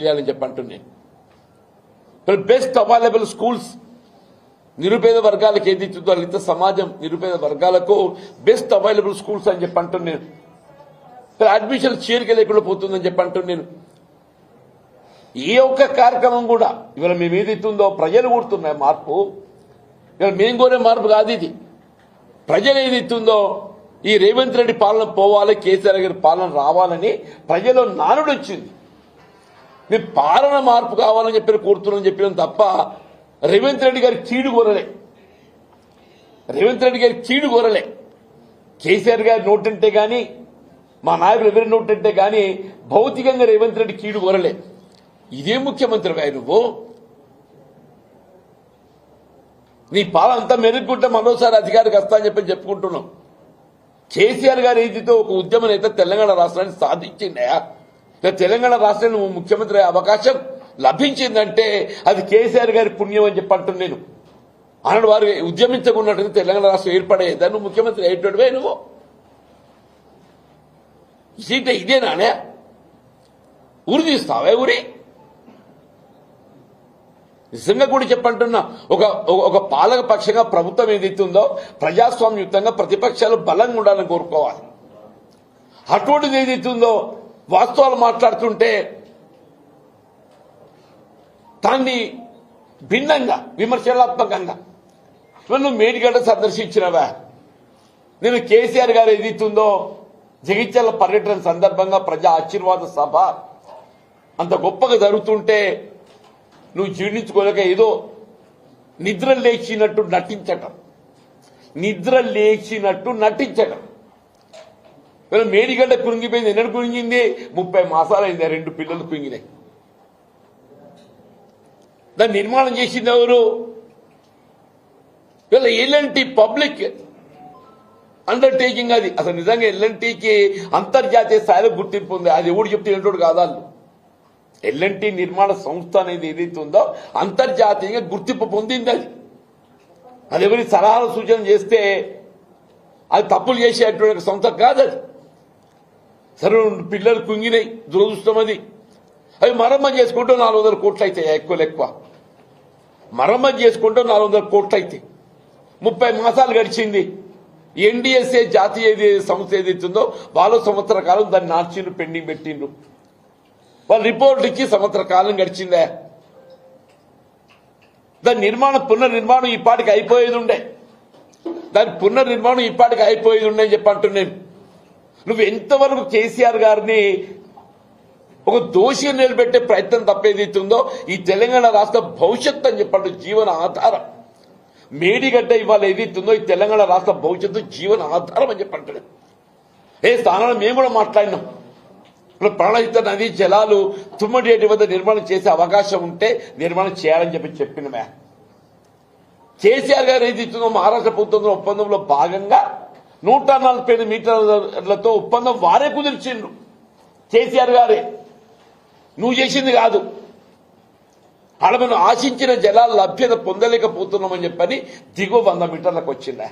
చేయాలని చెప్పంటున్నాను. Best available schools నిరుపేద వర్గాలకు ఏది ఇస్తుందో ఇంత సమాజం నిరుపేద వర్గాలకు బెస్ట్ అవైలబుల్ స్కూల్స్ అని చెప్పంటున్నాను. అడ్మిషన్ చేరిక లేకుండా పోతుందని చెప్పంటున్నాను. ఏ ఒక్క కార్యక్రమం కూడా ఇవాళ మేము ఏది ఇస్తుందో ప్రజలు కూడుతున్నాయి మార్పు. ఇవాళ మేము కోరే మార్పు కాదు ఇది. ప్రజలు ఏది ఇస్తుందో ఈ రేవంత్ రెడ్డి పాలన పోవాలి, కేసీఆర్ గారి పాలన రావాలని ప్రజల్లో నానుడు వచ్చింది. మేము పాలన మార్పు కావాలని చెప్పి కోరుతున్నామని చెప్పినాం తప్ప రేవంత్ రెడ్డి గారి చీడు కోరలే. రేవంత్ రెడ్డి గారి చీడు కోరలే. కేసీఆర్ గారి నోటంటే గాని మా నాయకులు ఎవరి నోటంటే గాని భౌతికంగా రేవంత్ రెడ్డి కీడు కోరలే. ఇదే ముఖ్యమంత్రిగా నువ్వు నీ పాలన అంతా మెరుగుకుంటే మరోసారి అధికారికి వస్తా అని చెప్పి చెప్పుకుంటున్నాం. కేసీఆర్ గారి ఏదితో ఒక ఉద్యమ నేత తెలంగాణ రాష్ట్రాన్ని సాధించిందయా, తెలంగాణ రాష్ట్రాన్ని నువ్వు ముఖ్యమంత్రి అయ్యే అవకాశం లభించిందంటే అది కేసీఆర్ గారి పుణ్యం అని చెప్పి అంటున్నాను నేను. అన్నాడు వారు ఉద్యమించకున్నట్టు తెలంగాణ రాష్ట్రం ఏర్పడేదా నువ్వు ముఖ్యమంత్రి అయ్యేటోడివే. నువ్వు సీట ఇదేనానే ఊరి తీస్తావే ఊరి నిజంగా కూడా చెప్పంటున్నా. ఒక పాలక పక్షంగా ప్రభుత్వం ఏదైతుందో ప్రజాస్వామ్యయుతంగా ప్రతిపక్షాలు బలంగా ఉండాలని కోరుకోవాలి. అటువంటిది ఏదైతుందో వాస్తవాలు మాట్లాడుతుంటే దాన్ని భిన్నంగా విమర్శనాత్మకంగా నువ్వు మేడిగడ్డ సందర్శించినవా. నేను కేసీఆర్ గారు ఏదైతుందో జగిత్యాల పర్యటన సందర్భంగా ప్రజా ఆశీర్వాద సభ అంత గొప్పగా జరుగుతుంటే నువ్వు జీర్ణించుకోలేక ఏదో నిద్ర లేచినట్టు నటించటం. మేడిగడ్డ కురింగిపోయింది. ఎన్నడు కురింగింది? 30 మాసాలు అయింది. 2 పిల్లలు కురింగినాయి. దాన్ని నిర్మాణం చేసింది ఎవరు? వీళ్ళ ఎల్ఎన్టీ పబ్లిక్ అండర్టేకింగ్. అది అసలు నిజంగా ఎల్ఎన్టీకి అంతర్జాతీయ స్థాయిలో గుర్తింపు ఉంది. అది ఎవడు చెప్తే ఏంటోడు కాదాళ్ళు. ఎల్ఎన్టీ నిర్మాణ సంస్థ అనేది ఏదైతే ఉందో అంతర్జాతీయంగా గుర్తింపు పొందింది. అది ఎవరి సలహాలు సూచన చేస్తే అది తప్పులు చేసేటువంటి సంస్థ కాదు. అది సరే పిల్లలు కుంగినాయి, దురదృష్టం అది. అవి మరమ్మతు చేసుకుంటూ 400 కోట్లు అవుతాయి. ఎక్కువ మరమ్మతు చేసుకుంటూ 400 కోట్లు అవుతాయి. 30 మాసాలు గడిచింది. ఎన్డీఎస్ఏ జాతీయ సంస్థ ఏదైతుందో వాళ్ళు సంవత్సర కాలం దాన్ని నార్చీలు పెండింగ్ పెట్టిండ్రు. వాళ్ళు రిపోర్ట్ ఇచ్చి సంవత్సర కాలం గడిచిందే. దాని పునర్నిర్మాణం ఈ పాటికి అయిపోయేది ఉండే. అని చెప్పి అంటున్నాను. నువ్వు ఎంతవరకు కేసీఆర్ గారిని ఒక దోషిగా నిలబెట్టే ప్రయత్నం తప్పేదైతుందో ఈ తెలంగాణ రాష్ట్ర భవిష్యత్తు అని చెప్పండి జీవన ఆధారం. మేడిగడ్డ ఇవాళ ఏదైతుందో ఈ తెలంగాణ రాష్ట్ర భవిష్యత్తు జీవన ఆధారం అని చెప్పి అంటున్నాను. ఏ స్థానాలు మేము కూడా మాట్లాడినాం. ప్రాణహిత నదీ జలాలు తుమ్మడేటి వద్ద నిర్మాణం చేసే అవకాశం ఉంటే నిర్మాణం చేయాలని చెప్పినమే. కేసీఆర్ గారు ఏదైతుందో మహారాష్ట్ర ప్రభుత్వంలో ఒప్పందంలో భాగంగా 145 మీటర్లతో ఒప్పందం వారే కుదిర్చిండ్రు. కేసీఆర్ గారే, నువ్వు చేసింది కాదు. అలా మనం ఆశించిన జలాల లభ్యత పొందలేకపోతున్నామని చెప్పని దిగువ 100 మీటర్లకు వచ్చిందా.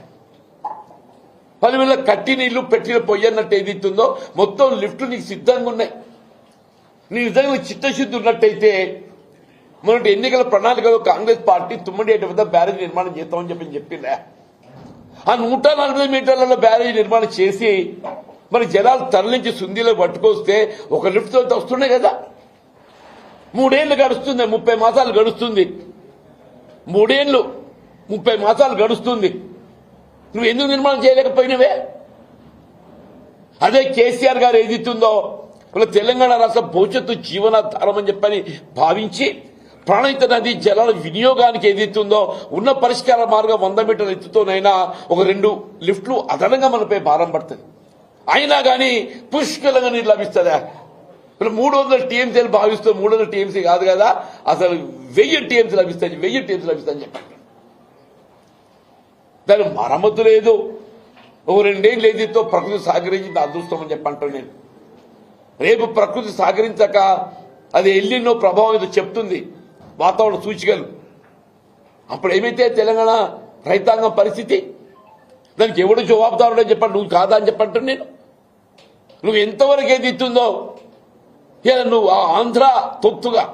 10,000 కట్టి నీళ్లు పెట్టిన పొయ్యి అన్నట్టు ఏదైతుందో మొత్తం లిఫ్ట్లు నీకు సిద్ధంగా ఉన్నాయి. నీ నిజంగా చిత్తశుద్ధి ఉన్నట్టయితే మొన్నటి ఎన్నికల ప్రణాళికలో కాంగ్రెస్ పార్టీ తుమ్మడేటి వద్ద బ్యారేజ్ నిర్మాణం చేస్తామని చెప్పిందా. ఆ 140 మీటర్లలో బ్యారేజ్ నిర్మాణం చేసి మరి జలాలు తరలించి సుందీలో పట్టుకొస్తే ఒక లిఫ్ట్ తో వస్తున్నాయి కదా. 3 ఏళ్లు గడుస్తుంది. 30 మాసాలు గడుస్తుంది. 3 ఏళ్లు 30 మాసాలు గడుస్తుంది. నువ్వు ఎందుకు నిర్మాణం చేయలేకపోయినవే? అదే కేసీఆర్ గారు ఏదిస్తుందో తెలంగాణ రాష్ట్ర భవిష్యత్తు జీవనాధారం అని చెప్పని భావించి ప్రాణహిత నదీ జలాల వినియోగానికి ఏదైతుందో ఉన్న పరిష్కార మార్గం 100 మీటర్ల ఎత్తుతోనైనా ఒక 2 లిఫ్ట్లు అదనంగా మనపై భారం పడుతుంది. అయినా కానీ పుష్కలంగా నీరు లభిస్తుందా? 300 టీఎంసీలు భావిస్తూ 300 టీఎంసీ కాదు కదా, అసలు 1000 టీఎంసీ లభిస్తాయి. 1000 టీఎంసీ లభిస్తాయని చెప్పండి. దాని మరమ్మతు లేదు. ఒక 2 ఏళ్ళు ఏదైతే ప్రకృతి సహకరించింది అదృష్టం అని చెప్పంటాను నేను. రేపు ప్రకృతి సహకరించక అది ఎల్లినో ప్రభావం ఏదో చెప్తుంది వాతావరణ సూచికలు. అప్పుడు ఏమైతే తెలంగాణ రైతాంగం పరిస్థితి? దానికి ఎవడు జవాబుదారుడని చెప్పండి. నువ్వు కాదా అని చెప్పంటాను నేను. నువ్వు ఎంతవరకు ఏది ఇస్తుందో ఇలా నువ్వు ఆ ఆంధ్ర తొత్తుగా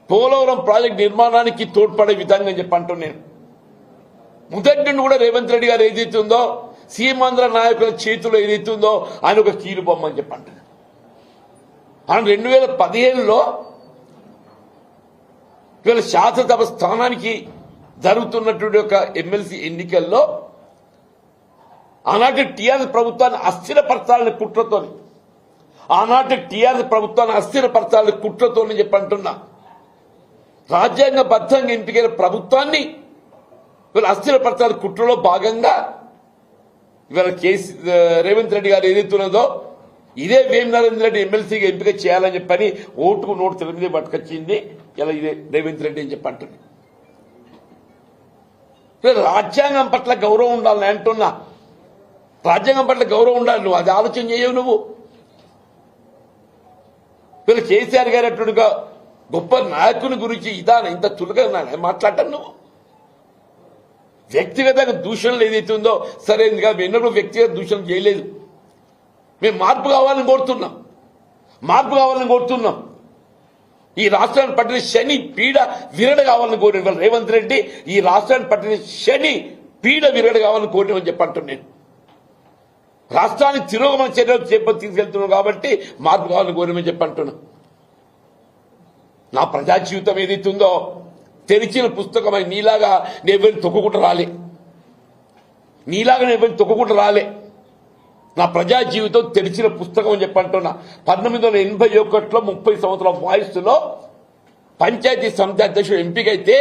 పోలవరం ప్రాజెక్ట్ నిర్మాణానికి తోడ్పడే విధంగా చెప్పంటూ నేను మొదటి నుండి కూడా రేవంత్ రెడ్డి గారు ఏదైతుందో సీమాంధ్ర నాయకుల చేతిలో ఏదైతుందో ఆయన ఒక కీలు బొమ్మ అని చెప్పంట. ఆయన 2015లో ఇవాళ శాసనసభ స్థానానికి జరుగుతున్నటువంటి ఒక ఎమ్మెల్సీ ఎన్నికల్లో ఆనాటి టీఆర్ఎస్ ప్రభుత్వాన్ని అస్థిరపరచాలని కుట్రతోని చెప్పంటున్నా. రాజ్యాంగబద్ధంగా ఎంపికైన ప్రభుత్వాన్ని ఇవాళ అస్థిరపరచాలని కుట్రలో భాగంగా ఇవాళ రేవంత్ రెడ్డి గారు ఏదైతున్నదో ఇదే వేం నరేంద్ర రెడ్డి ఎమ్మెల్సీగా ఎంపిక చేయాలని చెప్పని ఓటుకు నోటు తెలియదే పట్టుకొచ్చింది ఇలా ఇదే రేవంత్ రెడ్డి అని చెప్పంటుంది. రాజ్యాంగం పట్ల గౌరవం ఉండాలని అంటున్నా. రాజ్యాంగం పట్ల గౌరవం ఉండాలి. నువ్వు అది ఆలోచన చేయవు. నువ్వు వీళ్ళు కేసీఆర్ గారు అట్టుగా గొప్ప నాయకుని గురించి ఇంత చులకన మాట్లాడటం. నువ్వు వ్యక్తిగతంగా దూషణలు ఏదైతే ఉందో సరైనదిగా ఎన్నడూ వ్యక్తిగత దూషణ చేయలేదు. మేము మార్పు కావాలని కోరుతున్నాం. ఈ రాష్ట్రాన్ని పట్టిన శని పీడ విరడ కావాలని కోరిన రేవంత్ రెడ్డి ఈ రాష్ట్రాన్ని పట్టిన శని పీడ విరడ కావాలని కోరినని చెప్పంటున్నాను. నేను రాష్ట్రాన్ని తిరోగమన చర్యలు తీసుకెళ్తున్నాం కాబట్టి మార్పు కావాలని కోరినని చెప్పంటున్నా. నా ప్రజా జీవితం ఏదైతుందో తెరిచిన పుస్తకమై నీలాగా నేను తొక్కుకుంటూ రాలే. నా ప్రజా జీవితం తెరిచిన పుస్తకం అని చెప్పంటున్నా. 1981లో 30 సంవత్సరాల వయస్సులో పంచాయతీ సమితి అధ్యక్షుడు ఎంపికైతే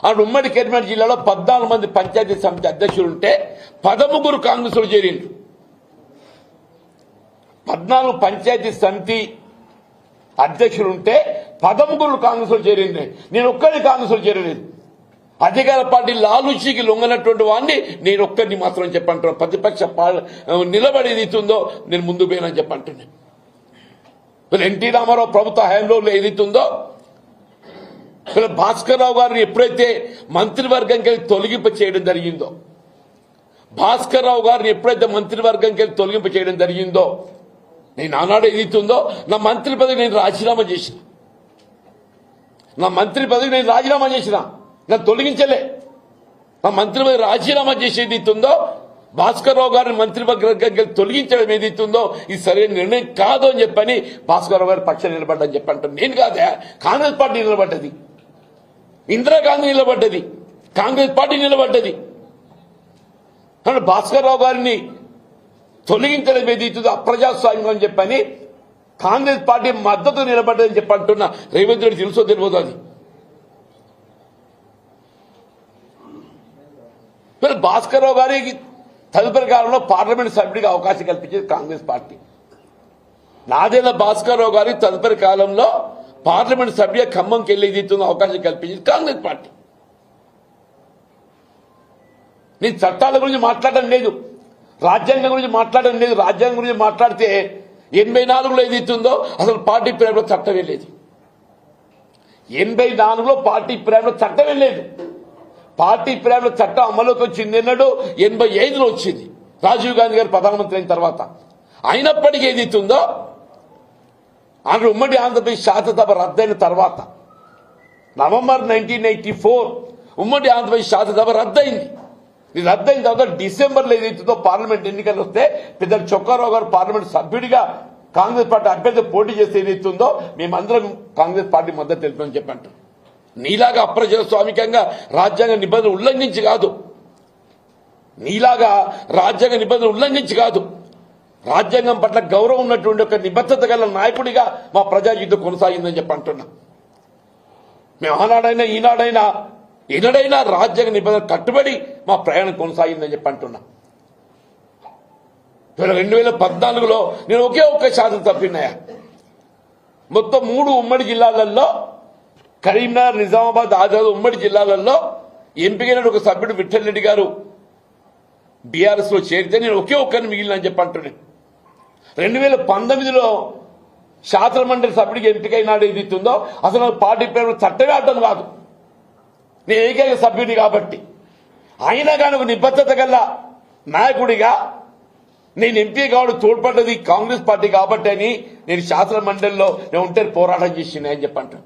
ఆ ఉమ్మడి కరీంనగర్ జిల్లాలో 14 మంది పంచాయతీ సమితి అధ్యక్షులుంటే 13 కాంగ్రెస్లో చేరిండు. 14 పంచాయతీ సమితి అధ్యక్షులుంటే 13 కాంగ్రెస్లో చేరింది. నేను ఒక్కరిని కాంగ్రెస్లో చేరలేదు. అధికార పార్టీ లాలూచీకి లొంగనటువంటి వాడిని నేను ఒక్కరిని మాత్రం చెప్పంటున్నాను. ప్రతిపక్ష నిలబడేది ఇస్తుందో నేను ముందు పోయినని చెప్పంటున్నాను. ఎన్టీ రామారావు ప్రభుత్వ హయాంలో ఏదైతుందో భాస్కర్ రావు గారిని ఎప్పుడైతే మంత్రివర్గంకి తొలగింప చేయడం జరిగిందో నేను ఆనాడు ఏదైతుందో నా మంత్రి పదవి నేను రాజీనామా చేసిన నన్ను తొలగించలే. నా మంత్రి పదవి రాజీనామా చేసేది ఇస్తుందో భాస్కర్ రావు గారిని మంత్రివర్గంకి తొలగించడం ఏదైతుందో ఇది సరైన నిర్ణయం కాదు అని చెప్పని భాస్కర్ రావు గారి పక్షాన్ని నిలబడ్డని చెప్పంటాను. నేను కాదా, కాంగ్రెస్ పార్టీ నిలబడ్డది, ఇందిరాగాంధీ నిలబడ్డది, కాంగ్రెస్ పార్టీ నిలబడ్డది. భాస్కర్ రావు గారిని తొలగించడం ఏదైతుందో అప్రజాస్వామ్యం అని చెప్పని కాంగ్రెస్ పార్టీ మద్దతు నిలబడ్డదని చెప్పంటున్నా. రేవంత్ రెడ్డి తెలుసో తెలియదు. అది భాస్కర్ రావు గారికి తదుపరి కాలంలో పార్లమెంట్ సభ్యుడిగా అవకాశం కల్పించేది కాంగ్రెస్ పార్టీ. నాదేళ్ల భాస్కర్ రావు గారికి తదుపరి కాలంలో పార్లమెంట్ సభ్యుడిగా ఖమ్మంకి వెళ్ళి అవకాశం కల్పించేది కాంగ్రెస్ పార్టీ. నేను చట్టాల గురించి మాట్లాడడం లేదు, రాజ్యాంగం గురించి మాట్లాడడం లేదు. రాజ్యాంగం గురించి మాట్లాడితే 84లో ఏదైతుందో అసలు పార్టీ ప్రేమలో చట్టమే లేదు. 84లో పార్టీ ప్రేమలో చట్టమే లేదు. పార్టీ ప్రేమలో చట్టం అమలుకి వచ్చింది ఎన్నడూ 85లో వచ్చింది రాజీవ్ గాంధీ గారు ప్రధానమంత్రి అయిన తర్వాత. అయినప్పటికీ ఏదైతుందో ఆయన ఉమ్మడి ఆంధ్రప్రదేశ్ శాసనసభ రద్దయిన తర్వాత నవంబర్ 1984 ఉమ్మడి ఆంధ్రప్రదేశ్ శాసనసభ రద్దయింది. ఇది రద్దయిన తర్వాత డిసెంబర్లో ఏదైతుందో పార్లమెంట్ ఎన్నికలు వస్తే పెద్ద చొక్కారావు గారు పార్లమెంట్ సభ్యుడిగా కాంగ్రెస్ పార్టీ అభ్యర్థి పోటీ చేస్తే ఏదైతుందో మేమందరం కాంగ్రెస్ పార్టీ మద్దతు తెలుపుతామని చెప్పంటాం. నీలాగా అప్రజాస్వామికంగా రాజ్యాంగ నిబంధనలు ఉల్లంఘించి కాదు, రాజ్యాంగం పట్ల గౌరవం ఉన్నటువంటి ఒక నిబద్ధత గల నాయకుడిగా మా ప్రజా జీవితం కొనసాగిందని చెప్పంటున్నా. మేము ఆనాడైనా ఈనాడైనా ఎన్నడైనా రాజ్యాంగ నిబంధనలు కట్టుబడి మా ప్రయాణం కొనసాగిందని చెప్పంటున్నా. 2014లో నేను ఒకే ఒక్క శాతం తప్పినాయా. మొత్తం 3 ఉమ్మడి జిల్లాలలో కరీంనగర్, నిజామాబాద్, ఆదిలాబాద్ ఉమ్మడి జిల్లాలలో ఎంపికైన ఒక సభ్యుడు విఠల్ రెడ్డి గారు బీఆర్ఎస్ లో చేరితే నేను ఒకే ఒక్కరిని మిగిలినని చెప్పంటున్నాను. 2019లో శాసన మండలి సభ్యుడికి ఎంపికైనాడు ఏదైతుందో అసలు పార్టీ పేరు చట్టమే అడ్డం కాదు, నేను ఏకైక సభ్యుడిని కాబట్టి. అయినా కానీ ఒక నిబద్ధత గల నాయకుడిగా నేను ఎంపీ కావడం తోడ్పడ్డది కాంగ్రెస్ పార్టీ కాబట్టి అని నేను శాసన మండలిలో నేను ఒంటరి పోరాటం చేసిన అని చెప్పంటాను.